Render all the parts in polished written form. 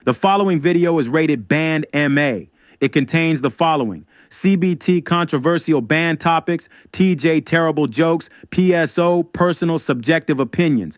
The following video is rated Band MA. It contains the following: CBT controversial band topics, TJ terrible jokes, PSO personal subjective opinions.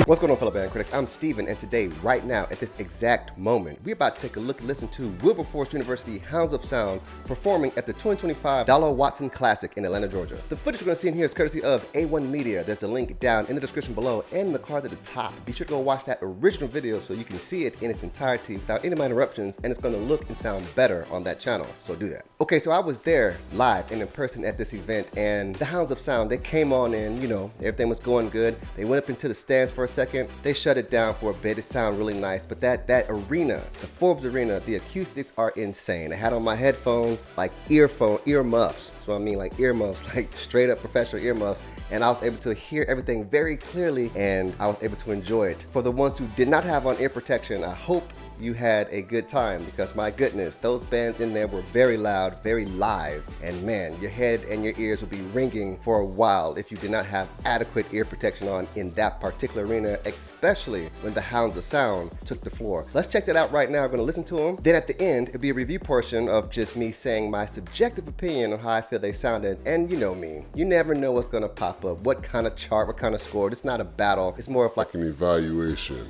What's going on, fellow band critics? I'm Steven, and today, right now, at this exact moment, we're about to take a look and listen to Wilberforce University Hounds of Sound performing at the 2025 Dolla Watson Classic in Atlanta, Georgia. The footage we're going to see in here is courtesy of A1 Media. There's a link down in the description below and in the cards at the top. Be sure to go watch that original video so you can see it in its entirety without any of my interruptions, and it's going to look and sound better on that channel, so do that. Okay, so I was there live and in person at this event, and the Hounds of Sound, they came on and, you know, everything was going good. They went up into the stands for a second. They shut it down for a bit. It sounded really nice, but that arena, the Forbes Arena, the acoustics are insane. I had on my headphones, like earmuffs. That's what I mean, like earmuffs, like straight up professional earmuffs. And I was able to hear everything very clearly, and I was able to enjoy it. For the ones who did not have on ear protection, I hope you had a good time, because my goodness, those bands in there were very loud, very live, and man, your head and your ears will be ringing for a while if you did not have adequate ear protection on in that particular arena, especially when the Hounds of Sound took the floor. Let's check that out right now. We're going to listen to them. Then at the end, it'll be a review portion of just me saying my subjective opinion on how I feel they sounded. And you know me, you never know what's going to pop up, what kind of chart, what kind of score. It's not a battle, it's more of like an evaluation.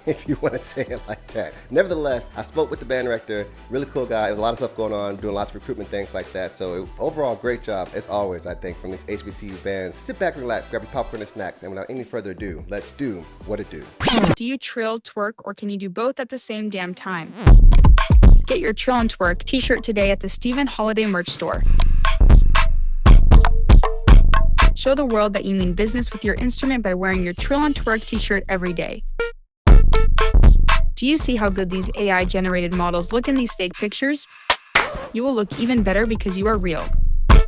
If you want to say it like that. Nevertheless, I spoke with the band director, really cool guy. There was a lot of stuff going on, doing lots of recruitment things like that. So overall, great job as always, I think, from these HBCU bands. Sit back, relax, grab your popcorn and snacks, and without any further ado, let's do what it do. Do you trill, twerk, or can you do both at the same damn time? Get your Trill and Twerk t-shirt today at the Stephen Holiday merch store. Show the world that you mean business with your instrument by wearing your Trill and Twerk t-shirt every day. Do you see how good these AI-generated models look in these fake pictures? You will look even better because you are real.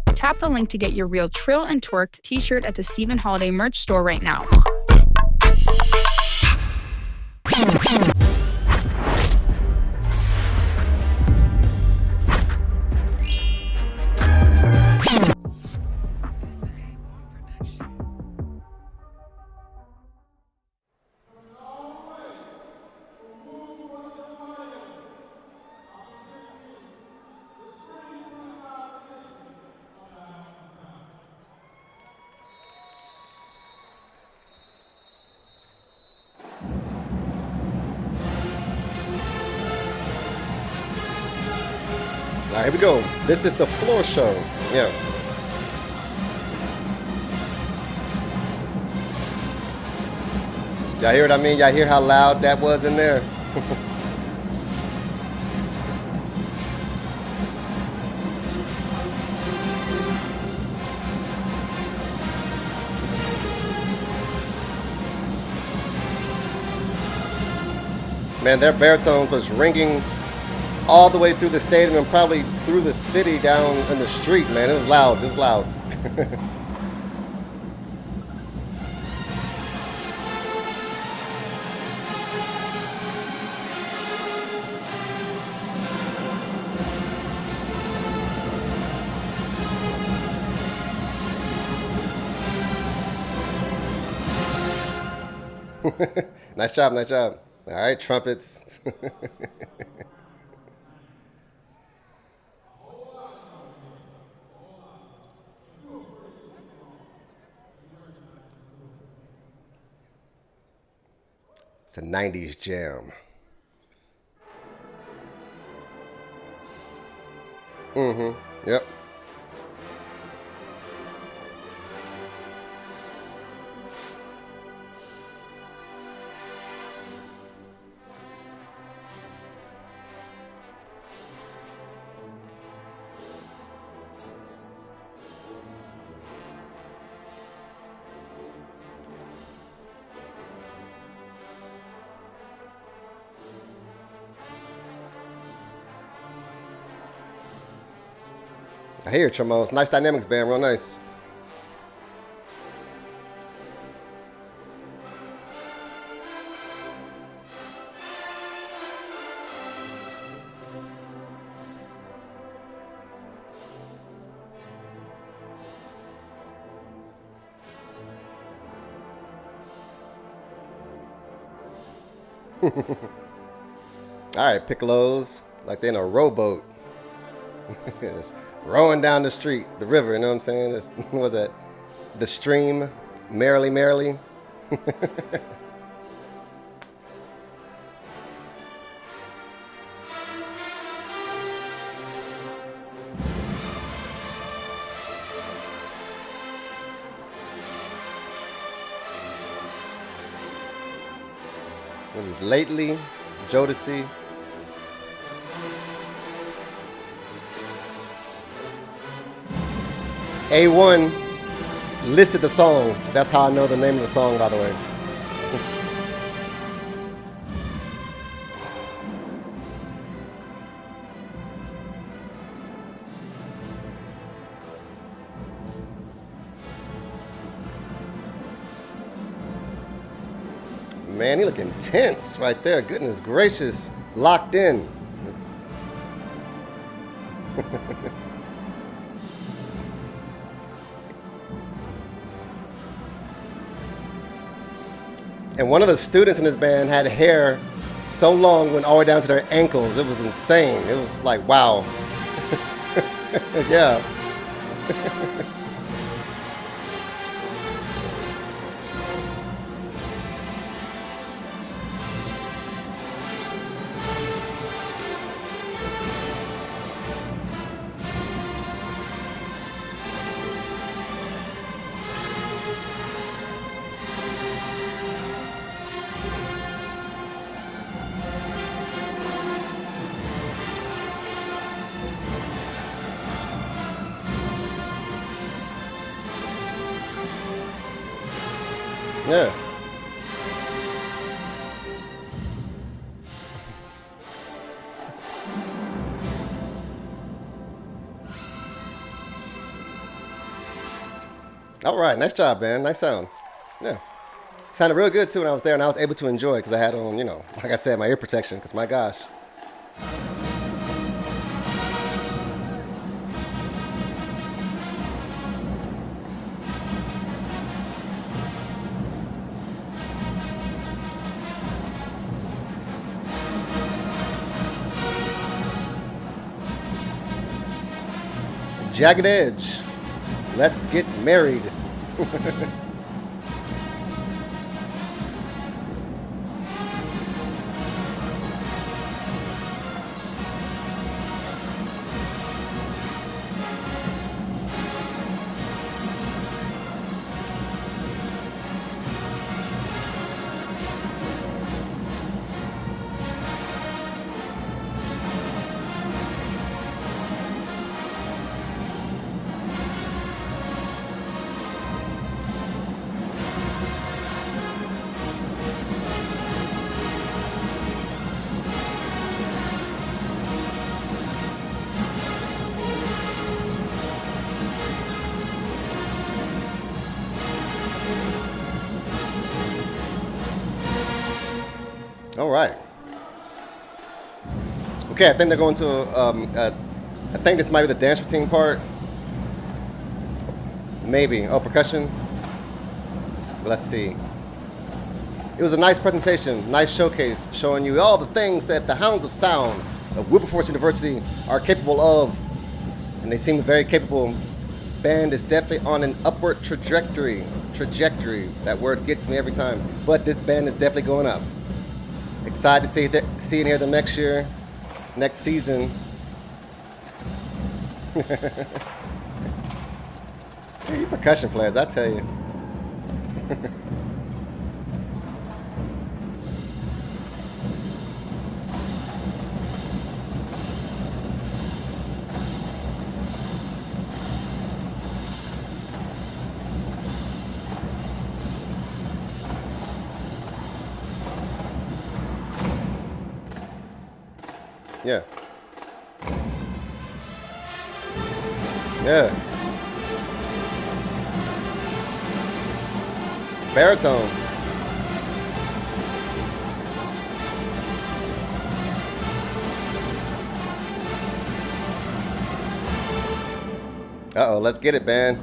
Tap the link to get your real Trill and Twerk t-shirt at the Stephen Holiday merch store right now. All right, here we go. This is the floor show. Yeah. Y'all hear what I mean? Y'all hear how loud that was in there? Man, their baritones was ringing all the way through the stadium and probably through the city down in the street, man. It was loud. It was loud. Nice job, nice job. All right, trumpets. It's a 90s jam. Yep. I hear it, trombones. Nice dynamics, band. Real nice. All right, piccolos, like they're in a rowboat. It's rowing down the street, the river, you know what I'm saying? It's, what was that? The stream, merrily, merrily. This is Lately, Jodeci. A1 listed the song. That's how I know the name of the song, by the way. Man, he looking tense right there. Goodness gracious. Locked in. And one of the students in this band had hair so long, went all the way down to their ankles. It was insane. It was like, wow. Yeah. Yeah. All right, nice job, man. Nice sound. Yeah. Sounded real good too when I was there, and I was able to enjoy it because I had on, you know, like I said, my ear protection, because my gosh. Jagged Edge. Let's get married. All right. Okay, I think they're going to, I think this might be the dance routine part. Maybe. Oh, percussion. Let's see. It was a nice presentation, nice showcase, showing you all the things that the Hounds of Sound of Wilberforce University are capable of. And they seem very capable. Band is definitely on an upward trajectory. That word gets me every time. But this band is definitely going up. Excited to see and hear them next year, next season. You percussion players, I tell you. Yeah. Yeah. Baritones. Uh-oh, let's get it, band.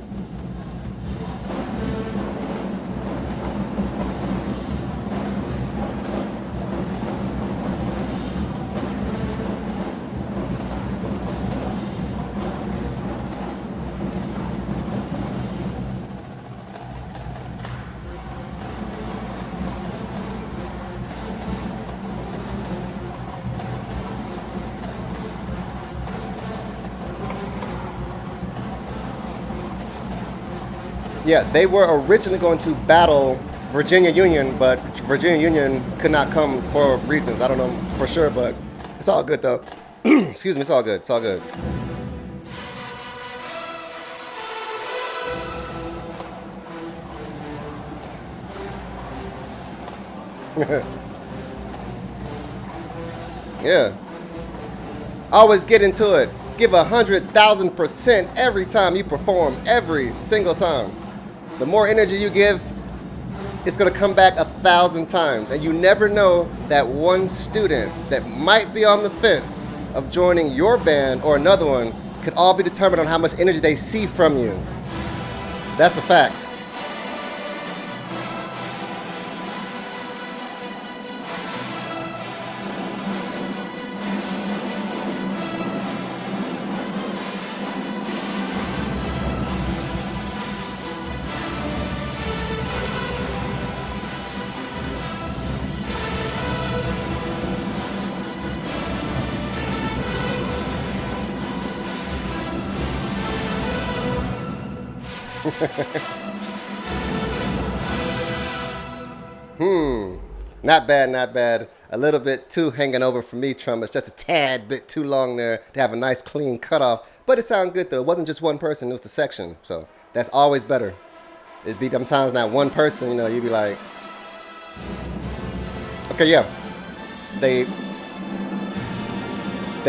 Yeah, they were originally going to battle Virginia Union, but Virginia Union could not come for reasons. I don't know for sure, but it's all good though. Excuse me, it's all good. It's all good. Yeah. Always get into it. Give 100,000% every time you perform, every single time. The more energy you give, it's gonna come back 1,000 times. And you never know that one student that might be on the fence of joining your band or another one could all be determined on how much energy they see from you. That's a fact. Not bad, not bad. A little bit too hanging over for me, trumpets. Just a tad bit too long there to have a nice clean cutoff. But it sounded good though. It wasn't just one person, it was the section. So that's always better. It'd be sometimes not one person, you know, you'd be like, okay, yeah. They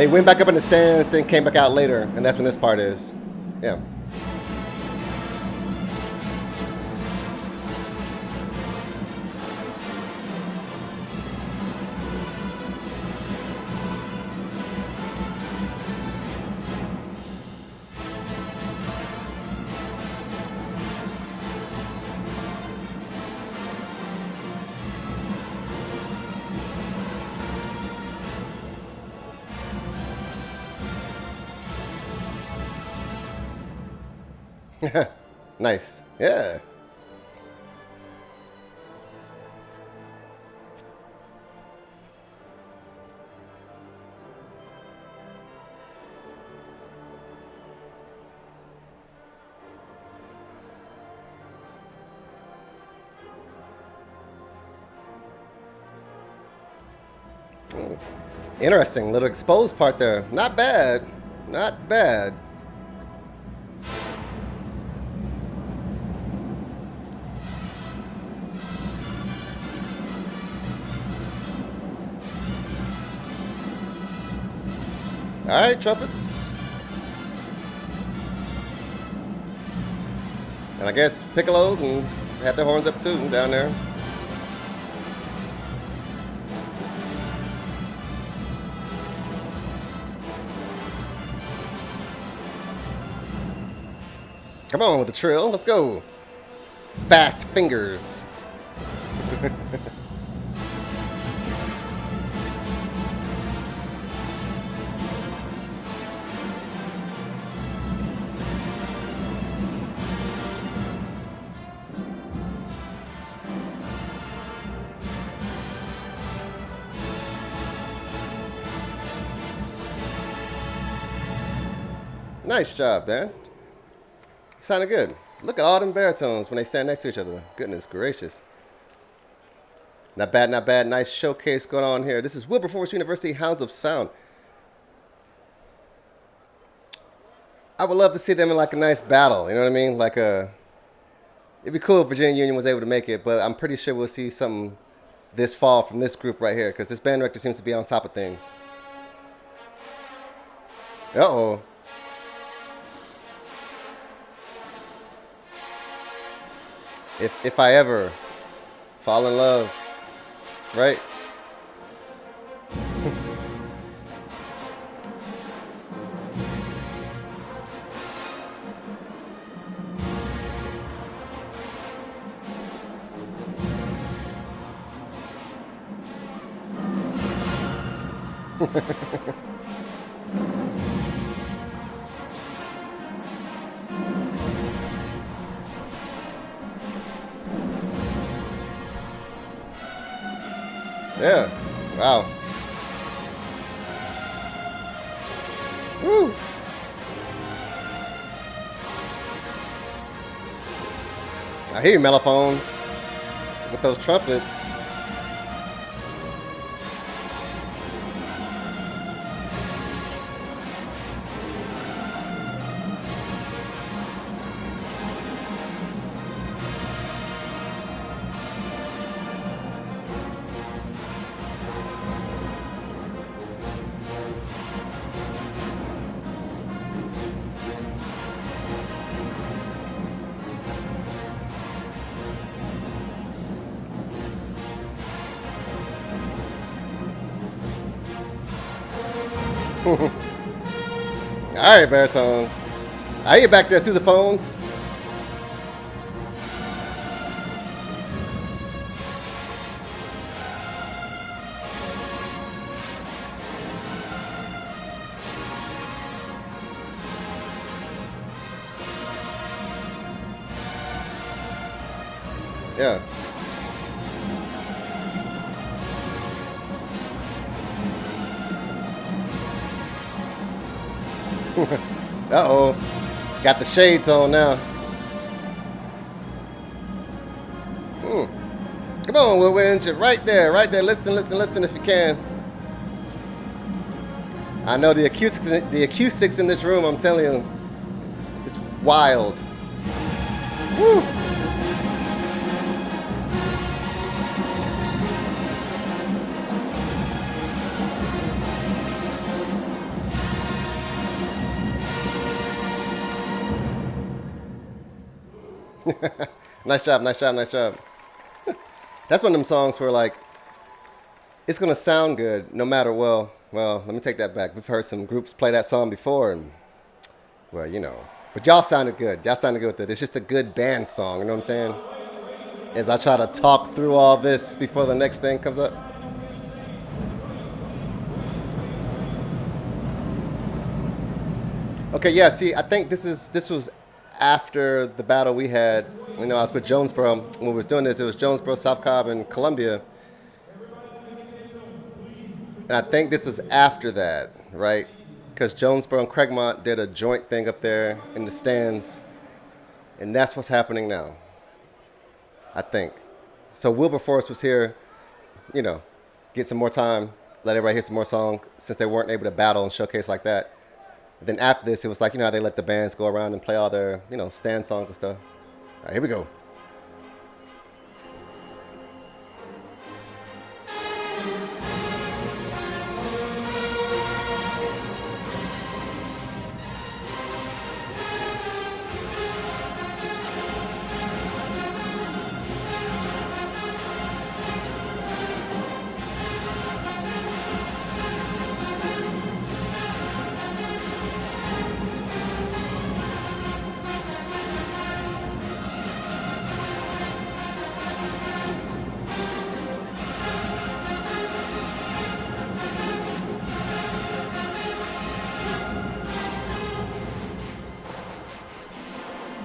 went back up in the stands, then came back out later, and that's when this part is. Yeah. Nice. Yeah. Interesting little exposed part there. Not bad. Not bad. All right, trumpets. And I guess piccolos and have their horns up too down there. Come on with the trill. Let's go. Fast fingers. Nice job, man. Sounded good. Look at all them baritones when they stand next to each other. Goodness gracious. Not bad, not bad. Nice showcase going on here. This is Wilberforce University Hounds of Sound. I would love to see them in like a nice battle. You know what I mean? Like a... It'd be cool if Virginia Union was able to make it, but I'm pretty sure we'll see something this fall from this group right here because this band director seems to be on top of things. Uh-oh. If I ever fall in love, right? Yeah. Wow. Woo. I hear you, mellophones, with those trumpets. All right, baritones. I hear you back there, sousaphones. Yeah. Uh-oh. Got the shades on now. Come on, Woodwind. You're right there, right there. Listen, listen, listen if you can. I know the acoustics in this room, I'm telling you, it's wild. Woo. Nice job, nice job, nice job. That's one of them songs where, like, it's going to sound good no matter, well, let me take that back. We've heard some groups play that song before, and, well, you know. But y'all sounded good. Y'all sounded good with it. It's just a good band song, you know what I'm saying? As I try to talk through all this before the next thing comes up. Okay, yeah, see, I think this was after the battle we had. You know, I was with Jonesboro. When we was doing this, it was Jonesboro, South Cobb, and Columbia. And I think this was after that, right? Because Jonesboro and Craigmont did a joint thing up there in the stands. And that's what's happening now, I think. So Wilberforce was here, you know, get some more time, let everybody hear some more songs since they weren't able to battle and showcase like that. And then after this, it was like, you know how they let the bands go around and play all their, you know, stand songs and stuff. All right, here we go.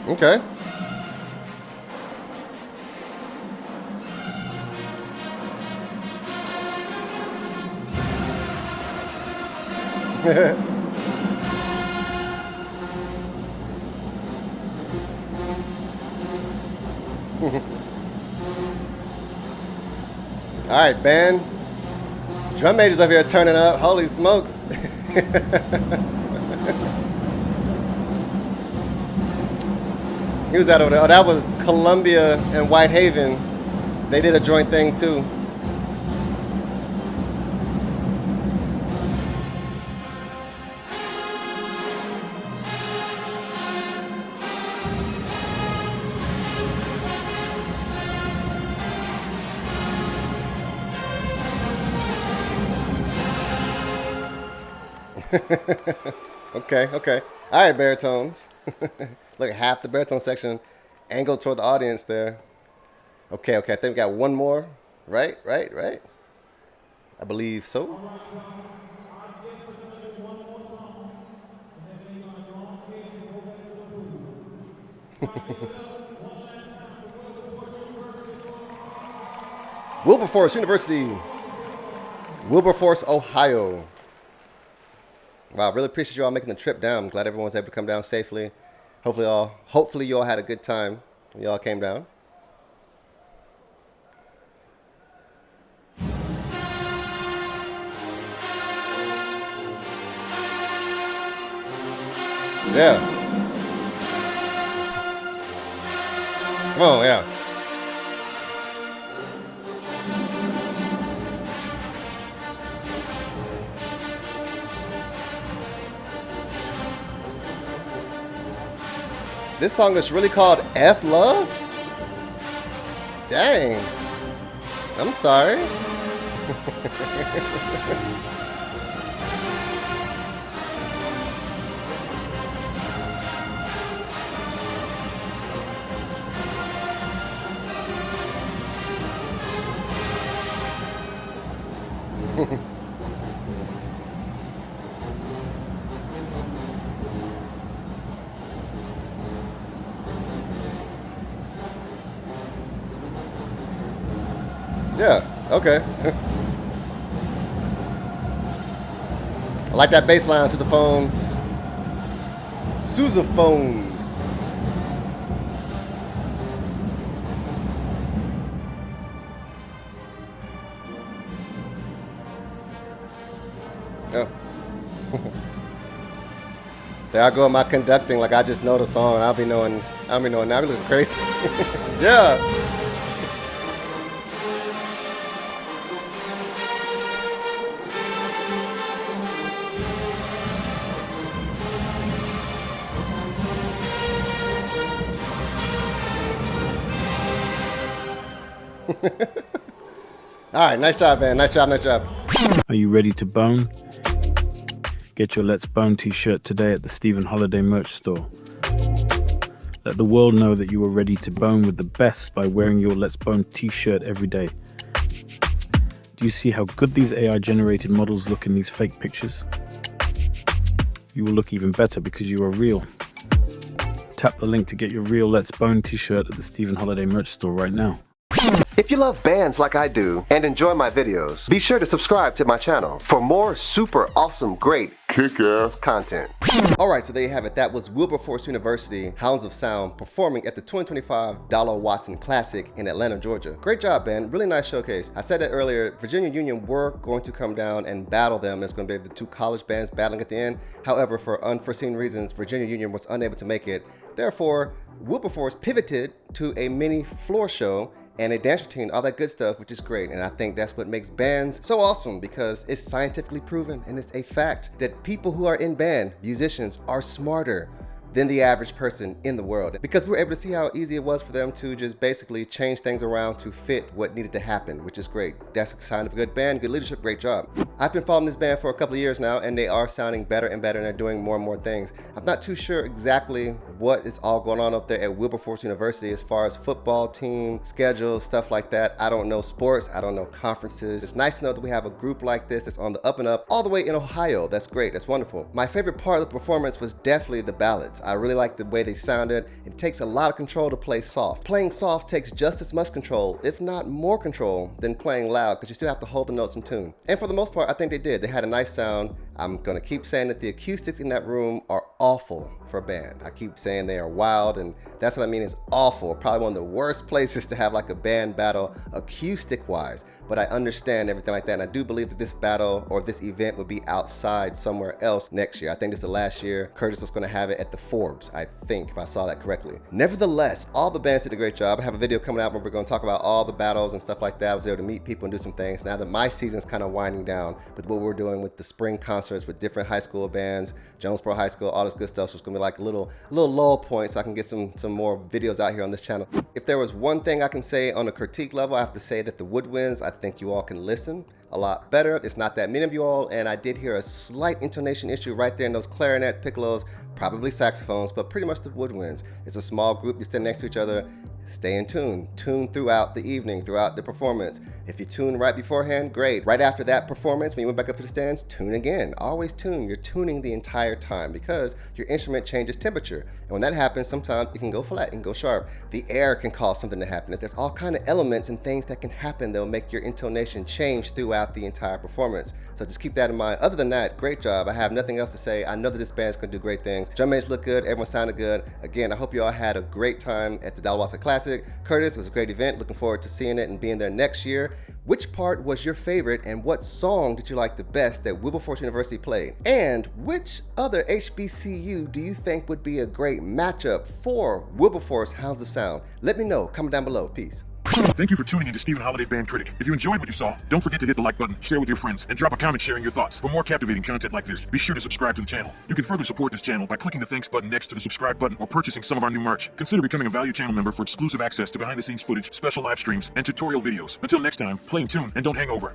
Okay. All right, band. Drum majors over here turning up. Holy smokes. He was out over there. Oh, that was Columbia and Whitehaven. They did a joint thing too. Okay. All right, baritones. Look, half the baritone section angled toward the audience there. Okay. I think we got one more. Right. I believe so. Wilberforce University. Wilberforce, Ohio. Wow, really appreciate you all making the trip down. I'm glad everyone was able to come down safely. Hopefully you all had a good time when you all came down. Yeah. Oh, yeah. This song is really called F Love? Dang. I'm sorry. Yeah, okay. I like that bass line, sousaphones. Sousaphones. Oh. There I go with my conducting, like I just know the song. I'll be knowing now. I'm looking crazy. Yeah. All right, nice job, man. Nice job, nice job. Are you ready to bone? Get your Let's Bone t-shirt today at the Stephen Holiday merch store. Let the world know that you are ready to bone with the best by wearing your Let's Bone t-shirt every day. Do you see how good these AI-generated models look in these fake pictures? You will look even better because you are real. Tap the link to get your real Let's Bone t-shirt at the Stephen Holiday merch store right now. If you love bands like I do and enjoy my videos, be sure to subscribe to my channel for more super awesome, great, kick-ass content. Alright, so there you have it. That was Wilberforce University, Hounds of Sound, performing at the 2025 Dolla Watson Classic in Atlanta, Georgia. Great job, band. Really nice showcase. I said it earlier, Virginia Union were going to come down and battle them. It's going to be the two college bands battling at the end. However, for unforeseen reasons, Virginia Union was unable to make it. Therefore, Wilberforce pivoted to a mini floor show and a dance routine, all that good stuff, which is great. And I think that's what makes bands so awesome, because it's scientifically proven and it's a fact that people who are in band, musicians, are smarter than the average person in the world, because we were able to see how easy it was for them to just basically change things around to fit what needed to happen, which is great. That's a sign of a good band, good leadership, great job. I've been following this band for a couple of years now, and they are sounding better and better, and they're doing more and more things. I'm not too sure exactly what is all going on up there at Wilberforce University as far as football team, schedules, stuff like that. I don't know sports, I don't know conferences. It's nice to know that we have a group like this that's on the up and up, all the way in Ohio. That's great, that's wonderful. My favorite part of the performance was definitely the ballads. I really like the way they sounded. It takes a lot of control to play soft. Playing soft takes just as much control, if not more control, than playing loud, because you still have to hold the notes in tune. And for the most part, I think they did. They had a nice sound. I'm gonna keep saying that the acoustics in that room are awful for a band. I keep saying they are wild, and that's what I mean is awful. Probably one of the worst places to have like a band battle acoustic wise, but I understand everything like that, and I do believe that this battle or this event would be outside somewhere else next year. I think this is the last year Curtis was gonna have it at the Forbes, I think, if I saw that correctly. Nevertheless, all the bands did a great job. I have a video coming out where we're gonna talk about all the battles and stuff like that. I was able to meet people and do some things. Now that my season's kind of winding down with what we're doing with the spring concerts with different high school bands, Jonesboro High School, all this good stuff. So it's gonna be like a little lull point so I can get some more videos out here on this channel. If there was one thing I can say on a critique level, I have to say that the woodwinds, I think you all can listen a lot better. It's not that many of you all, and I did hear a slight intonation issue right there in those clarinets, piccolos, probably saxophones, but pretty much the woodwinds. It's a small group, you stand next to each other, stay in tune. Tune throughout the evening, throughout the performance. If you tune right beforehand, great. Right after that performance, when you went back up to the stands, tune again. Always tune. You're tuning the entire time because your instrument changes temperature. And when that happens, sometimes it can go flat, it can go sharp. The air can cause something to happen. There's all kind of elements and things that can happen that will make your intonation change throughout throughout the entire performance. So just keep that in mind. Other than that, great job. I have nothing else to say. I know that this band's gonna do great things. Drum majors look good, everyone sounded good. Again, I hope you all had a great time at the Dolla Watson Classic. Curtis, it was a great event. Looking forward to seeing it and being there next year. Which part was your favorite and what song did you like the best that Wilberforce University played? And which other HBCU do you think would be a great matchup for Wilberforce Hounds of Sound? Let me know. Comment down below. Peace. Thank you for tuning in to Stephen Holiday Band Critic. If you enjoyed what you saw, don't forget to hit the like button, share with your friends, and drop a comment sharing your thoughts. For more captivating content like this, be sure to subscribe to the channel. You can further support this channel by clicking the thanks button next to the subscribe button or purchasing some of our new merch. Consider becoming a value channel member for exclusive access to behind the scenes footage, special live streams, and tutorial videos. Until next time, play in tune and don't hang over.